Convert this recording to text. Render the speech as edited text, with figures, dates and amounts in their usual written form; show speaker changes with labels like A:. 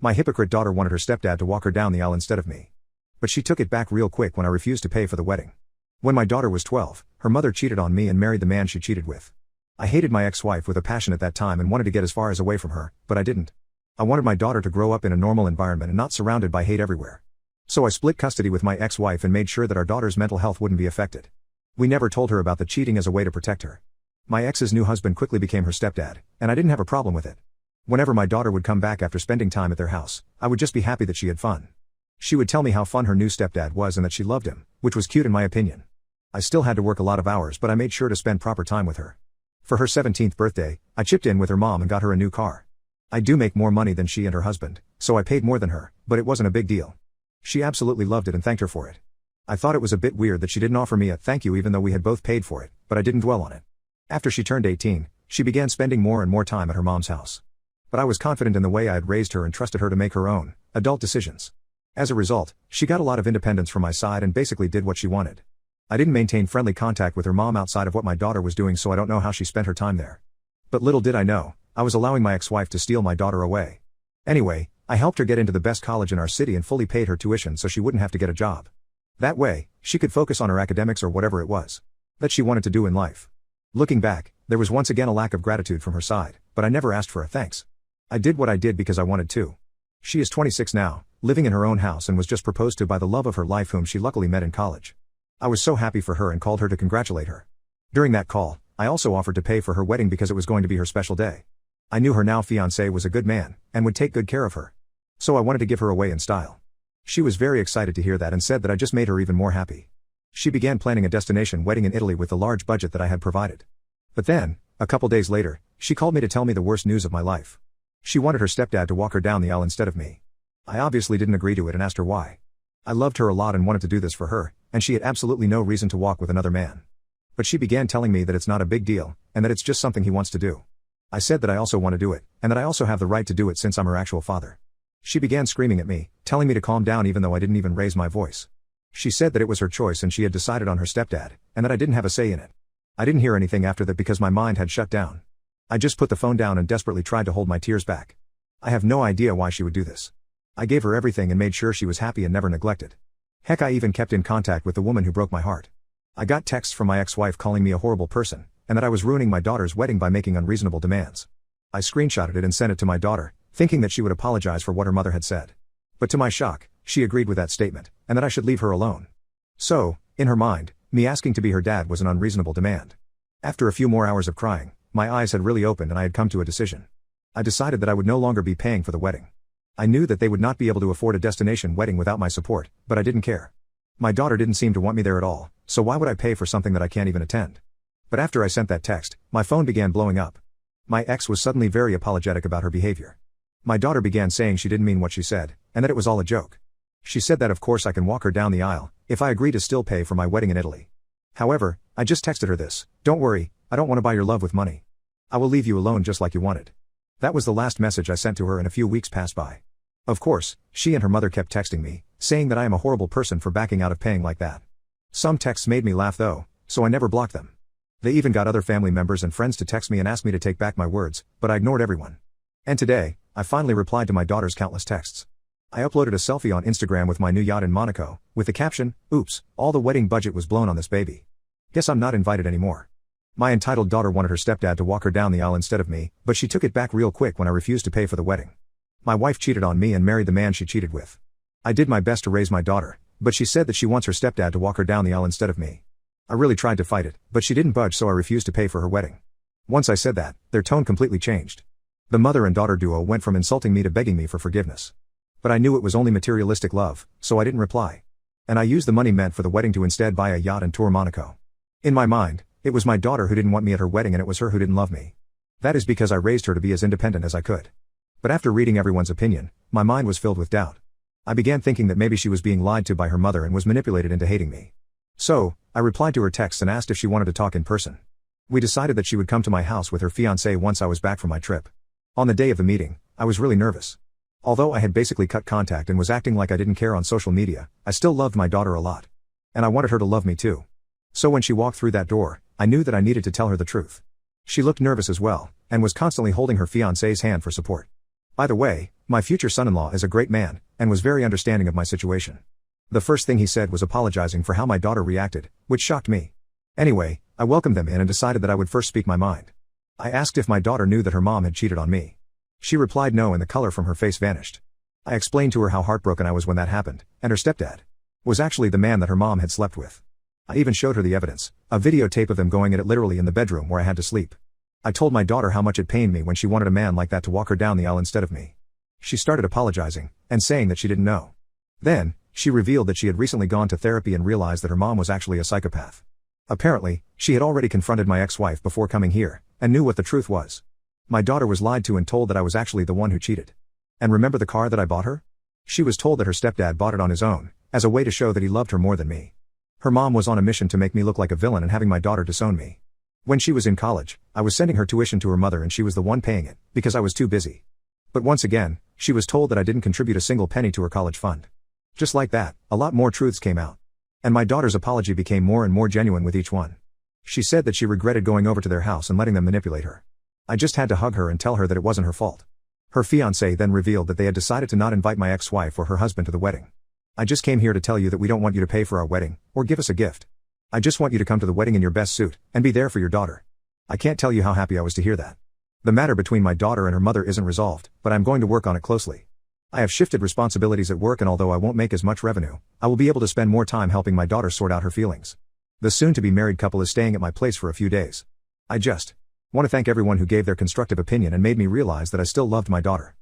A: My hypocrite daughter wanted her stepdad to walk her down the aisle instead of me. But she took it back real quick when I refused to pay for the wedding. When my daughter was 12, her mother cheated on me and married the man she cheated with. I hated my ex-wife with a passion at that time and wanted to get as far as away from her, but I didn't. I wanted my daughter to grow up in a normal environment and not surrounded by hate everywhere. So I split custody with my ex-wife and made sure that our daughter's mental health wouldn't be affected. We never told her about the cheating as a way to protect her. My ex's new husband quickly became her stepdad, and I didn't have a problem with it. Whenever my daughter would come back after spending time at their house, I would just be happy that she had fun. She would tell me how fun her new stepdad was and that she loved him, which was cute in my opinion. I still had to work a lot of hours, but I made sure to spend proper time with her. For her 17th birthday, I chipped in with her mom and got her a new car. I do make more money than she and her husband, so I paid more than her, but it wasn't a big deal. She absolutely loved it and thanked her for it. I thought it was a bit weird that she didn't offer me a thank you even though we had both paid for it, but I didn't dwell on it. After she turned 18, she began spending more and more time at her mom's house. But I was confident in the way I had raised her and trusted her to make her own, adult decisions. As a result, she got a lot of independence from my side and basically did what she wanted. I didn't maintain friendly contact with her mom outside of what my daughter was doing, so I don't know how she spent her time there. But little did I know, I was allowing my ex-wife to steal my daughter away. Anyway, I helped her get into the best college in our city and fully paid her tuition so she wouldn't have to get a job. That way, she could focus on her academics or whatever it was that she wanted to do in life. Looking back, there was once again a lack of gratitude from her side, but I never asked for a thanks. I did what I did because I wanted to. She is 26 now, living in her own house, and was just proposed to by the love of her life whom she luckily met in college. I was so happy for her and called her to congratulate her. During that call, I also offered to pay for her wedding because it was going to be her special day. I knew her now fiancé was a good man, and would take good care of her. So I wanted to give her away in style. She was very excited to hear that and said that I just made her even more happy. She began planning a destination wedding in Italy with the large budget that I had provided. But then, a couple days later, she called me to tell me the worst news of my life. She wanted her stepdad to walk her down the aisle instead of me. I obviously didn't agree to it and asked her why. I loved her a lot and wanted to do this for her, and she had absolutely no reason to walk with another man. But she began telling me that it's not a big deal, and that it's just something he wants to do. I said that I also want to do it, and that I also have the right to do it since I'm her actual father. She began screaming at me, telling me to calm down even though I didn't even raise my voice. She said that it was her choice and she had decided on her stepdad, and that I didn't have a say in it. I didn't hear anything after that because my mind had shut down. I just put the phone down and desperately tried to hold my tears back. I have no idea why she would do this. I gave her everything and made sure she was happy and never neglected. Heck, I even kept in contact with the woman who broke my heart. I got texts from my ex-wife calling me a horrible person, and that I was ruining my daughter's wedding by making unreasonable demands. I screenshotted it and sent it to my daughter, thinking that she would apologize for what her mother had said. But to my shock, she agreed with that statement, and that I should leave her alone. So, in her mind, me asking to be her dad was an unreasonable demand. After a few more hours of crying, my eyes had really opened and I had come to a decision. I decided that I would no longer be paying for the wedding. I knew that they would not be able to afford a destination wedding without my support, but I didn't care. My daughter didn't seem to want me there at all, so why would I pay for something that I can't even attend? But after I sent that text, my phone began blowing up. My ex was suddenly very apologetic about her behavior. My daughter began saying she didn't mean what she said, and that it was all a joke. She said that of course I can walk her down the aisle, if I agree to still pay for my wedding in Italy. However, I just texted her this: "Don't worry, I don't want to buy your love with money. I will leave you alone just like you wanted." That was the last message I sent to her, and a few weeks passed by. Of course, she and her mother kept texting me, saying that I am a horrible person for backing out of paying like that. Some texts made me laugh though, so I never blocked them. They even got other family members and friends to text me and ask me to take back my words, but I ignored everyone. And today, I finally replied to my daughter's countless texts. I uploaded a selfie on Instagram with my new yacht in Monaco, with the caption, "Oops, all the wedding budget was blown on this baby. Guess I'm not invited anymore." My entitled daughter wanted her stepdad to walk her down the aisle instead of me, but she took it back real quick when I refused to pay for the wedding. My wife cheated on me and married the man she cheated with. I did my best to raise my daughter, but she said that she wants her stepdad to walk her down the aisle instead of me. I really tried to fight it, but she didn't budge, so I refused to pay for her wedding. Once I said that, their tone completely changed. The mother and daughter duo went from insulting me to begging me for forgiveness. But I knew it was only materialistic love, so I didn't reply. And I used the money meant for the wedding to instead buy a yacht and tour Monaco. In my mind, it was my daughter who didn't want me at her wedding, and it was her who didn't love me. That is because I raised her to be as independent as I could. But after reading everyone's opinion, my mind was filled with doubt. I began thinking that maybe she was being lied to by her mother and was manipulated into hating me. So, I replied to her text and asked if she wanted to talk in person. We decided that she would come to my house with her fiancé once I was back from my trip. On the day of the meeting, I was really nervous. Although I had basically cut contact and was acting like I didn't care on social media, I still loved my daughter a lot. And I wanted her to love me too. So when she walked through that door, I knew that I needed to tell her the truth. She looked nervous as well, and was constantly holding her fiancé's hand for support. By the way, My future son-in-law is a great man, and was very understanding of my situation. The first thing he said was apologizing for how my daughter reacted, which shocked me. Anyway, I welcomed them in and decided that I would first speak my mind. I asked if my daughter knew that her mom had cheated on me. She replied no, and the color from her face vanished. I explained to her how heartbroken I was when that happened, and her stepdad was actually the man that her mom had slept with. I even showed her the evidence, a videotape of them going at it literally in the bedroom where I had to sleep. I told my daughter how much it pained me when she wanted a man like that to walk her down the aisle instead of me. She started apologizing, and saying that she didn't know. Then, she revealed that she had recently gone to therapy and realized that her mom was actually a psychopath. Apparently, she had already confronted my ex-wife before coming here, and knew what the truth was. My daughter was lied to and told that I was actually the one who cheated. And remember the car that I bought her? She was told that her stepdad bought it on his own, as a way to show that he loved her more than me. Her mom was on a mission to make me look like a villain and having my daughter disown me. When she was in college, I was sending her tuition to her mother and she was the one paying it, because I was too busy. But once again, she was told that I didn't contribute a single penny to her college fund. Just like that, a lot more truths came out. And my daughter's apology became more and more genuine with each one. She said that she regretted going over to their house and letting them manipulate her. I just had to hug her and tell her that it wasn't her fault. Her fiancé then revealed that they had decided to not invite my ex-wife or her husband to the wedding. I just came here to tell you that we don't want you to pay for our wedding, or give us a gift. I just want you to come to the wedding in your best suit, and be there for your daughter. I can't tell you how happy I was to hear that. The matter between my daughter and her mother isn't resolved, but I'm going to work on it closely. I have shifted responsibilities at work, and although I won't make as much revenue, I will be able to spend more time helping my daughter sort out her feelings. The soon-to-be married couple is staying at my place for a few days. I just want to thank everyone who gave their constructive opinion and made me realize that I still loved my daughter.